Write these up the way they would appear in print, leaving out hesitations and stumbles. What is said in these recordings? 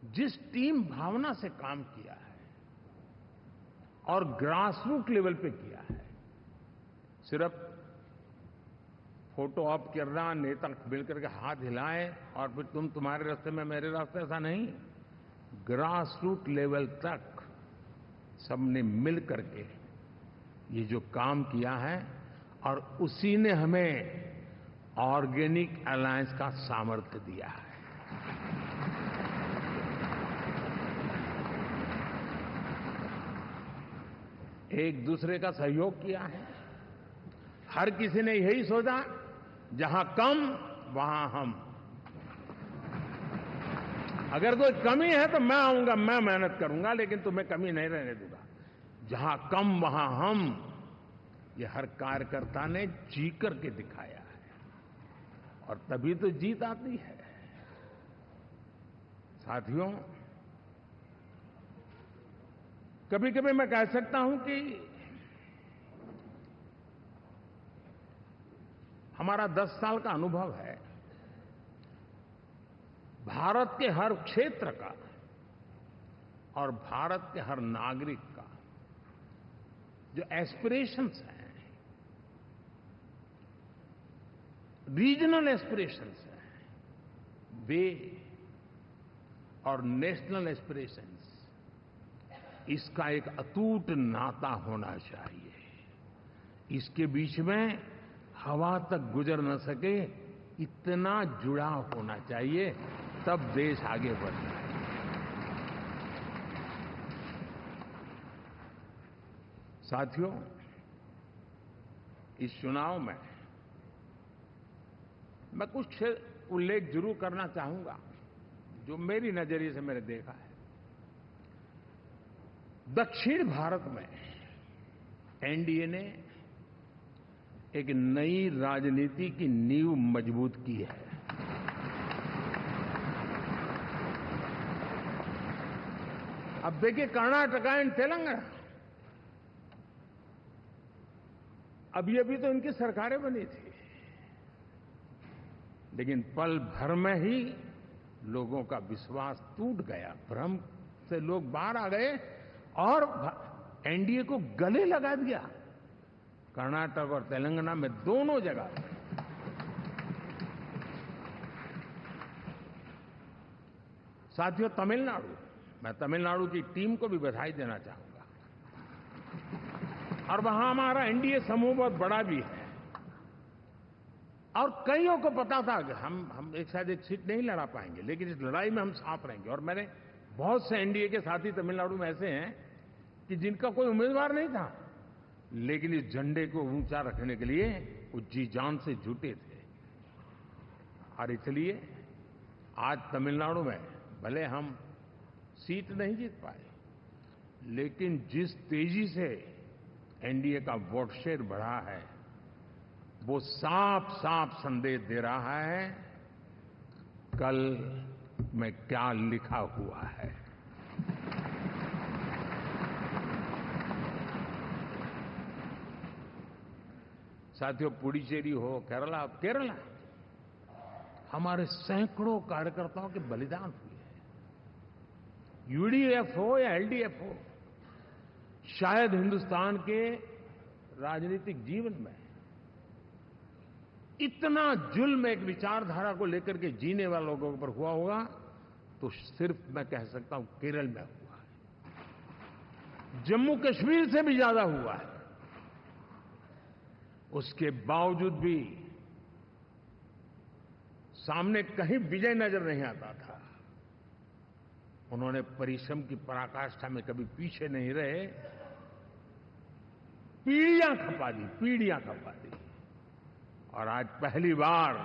जिस टीम भावना से काम किया है और ग्रास रूट लेवल पे किया है, सिर्फ फोटो ऑप करना, नेता मिलकर के हाथ हिलाएं और फिर तुम्हारे रास्ते में मेरे रास्ते, ऐसा नहीं। ग्रास रूट लेवल तक सबने मिल करके ये जो काम किया है और उसी ने हमें ऑर्गेनिक अलायंस का सामर्थ्य दिया है। एक दूसरे का सहयोग किया है। हर किसी ने यही सोचा, जहां कम वहां हम। अगर कोई कमी है तो मैं आऊंगा, मैं मेहनत करूंगा, लेकिन तुम्हें कमी नहीं रहने दूंगा। जहां कम वहां हम, ये हर कार्यकर्ता ने जी करके दिखाया है और तभी तो जीत आती है। साथियों, कभी कभी मैं कह सकता हूं कि हमारा 10 साल का अनुभव है, भारत के हर क्षेत्र का और भारत के हर नागरिक का जो एस्पिरेशंस हैं, रीजनल एस्पिरेशंस हैं, वे और नेशनल एस्पिरेशंस, इसका एक अटूट नाता होना चाहिए। इसके बीच में हवा तक गुजर न सके, इतना जुड़ाव होना चाहिए, तब देश आगे बढ़ता है। साथियों, इस चुनाव में मैं कुछ उल्लेख जरूर करना चाहूंगा जो मेरी नजरिए से मैंने देखा है। दक्षिण भारत में एनडीए ने एक नई राजनीति की नींव मजबूत की है। अब देखिए, कर्नाटक एंड तेलंगाना, अभी अभी तो इनकी सरकारें बनी थी, लेकिन पल भर में ही लोगों का विश्वास टूट गया, भ्रम से लोग बाहर आ गए और एनडीए को गले लगा दिया। कर्नाटक और तेलंगाना में दोनों जगह साथियों, तमिलनाडु, मैं तमिलनाडु की टीम को भी बधाई देना चाहूंगा। और वहां हमारा एनडीए समूह बहुत बड़ा भी है और कईयों को पता था कि हम एक साथ एक सीट नहीं लड़ा पाएंगे, लेकिन इस लड़ाई में हम साथ रहेंगे। और मैंने बहुत से एनडीए के साथी तमिलनाडु में ऐसे हैं कि जिनका कोई उम्मीदवार नहीं था, लेकिन इस झंडे को ऊंचा रखने के लिए वो जी जान से जुटे थे। और इसलिए आज तमिलनाडु में भले हम सीट नहीं जीत पाए, लेकिन जिस तेजी से एनडीए का वोट शेयर बढ़ा है, वो साफ साफ संदेश दे रहा है कल में क्या लिखा हुआ है। साथियों, पुडुचेरी हो, केरला, हमारे सैकड़ों कार्यकर्ताओं के बलिदान हुए हैं। यूडीएफ हो या एलडीएफ हो, शायद हिंदुस्तान के राजनीतिक जीवन में इतना जुल्म एक विचारधारा को लेकर के जीने वाले लोगों पर हुआ होगा तो सिर्फ मैं कह सकता हूं केरल में हुआ है। जम्मू कश्मीर से भी ज्यादा हुआ है। उसके बावजूद भी सामने कहीं विजय नजर नहीं आता था। उन्होंने परिश्रम की पराकाष्ठा में कभी पीछे नहीं रहे, पीढ़ियां खपा दी। और आज पहली बार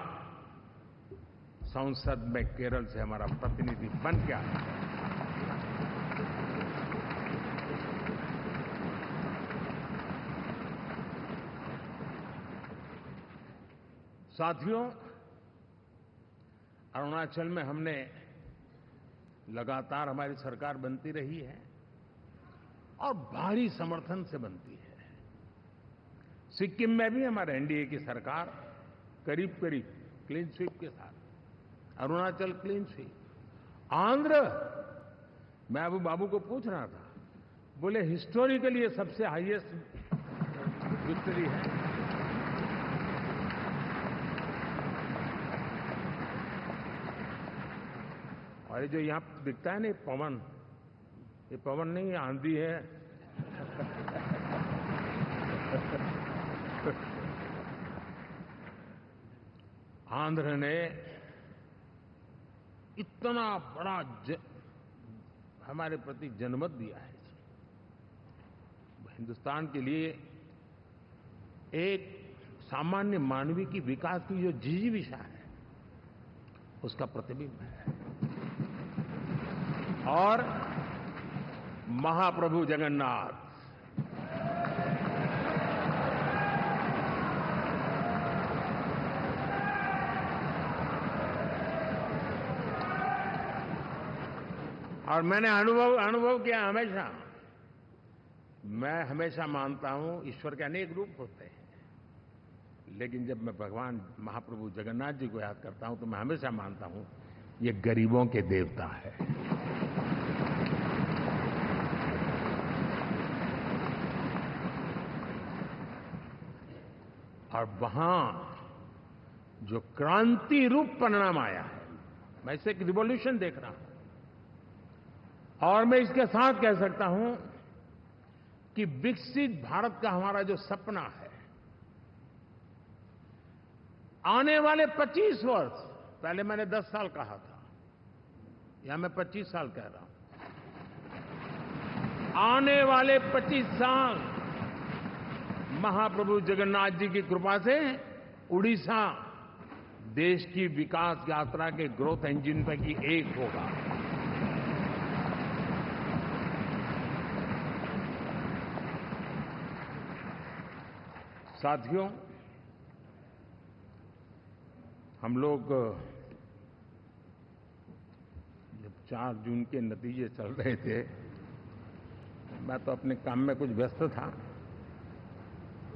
संसद में केरल से हमारा प्रतिनिधि बन के आया। साथियों, अरुणाचल में हमने लगातार, हमारी सरकार बनती रही है और भारी समर्थन से बनती है। सिक्किम में भी हमारे एनडीए की सरकार करीब करीब क्लीन स्वीप के साथ, अरुणाचल क्लीन स्वीप, आंध्र मैं अबू बाबू को पूछ रहा था, बोले हिस्टोरिकली ये सबसे हाईएस्ट विक्ट्री है। और ये जो यहां दिखता है ना पवन, ये पवन नहीं, ये आंधी है। आंध्र ने इतना बड़ा हमारे प्रति जनमत दिया है। हिंदुस्तान के लिए एक सामान्य मानवीय की विकास की जो जिजीविषा है, उसका प्रतिबिंब है। और महाप्रभु जगन्नाथ, और मैंने अनुभव किया हमेशा। मैं हमेशा मानता हूं ईश्वर के अनेक रूप होते हैं, लेकिन जब मैं भगवान महाप्रभु जगन्नाथ जी को याद करता हूं तो मैं हमेशा मानता हूं ये गरीबों के देवता है। और वहां जो क्रांति रूप परिणाम आया है, मैं इसे एक रिवॉल्यूशन देख रहा हूं। और मैं इसके साथ कह सकता हूं कि विकसित भारत का हमारा जो सपना है, आने वाले 25 वर्ष, पहले मैंने 10 साल कहा था, या मैं 25 साल कह रहा हूं, आने वाले 25 साल महाप्रभु जगन्नाथ जी की कृपा से उड़ीसा देश की विकास यात्रा के ग्रोथ इंजन पैकी एक होगा। साथियों, हम लोग जब 4 जून के नतीजे चल रहे थे, मैं तो अपने काम में कुछ व्यस्त था।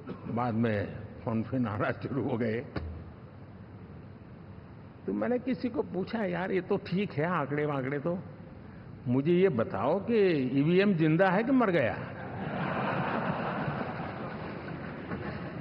बाद में फोन आना शुरू हो गए, तो मैंने किसी को पूछा, यार ये तो ठीक है आंकड़े वांकड़े, तो मुझे ये बताओ कि ईवीएम जिंदा है कि मर गया?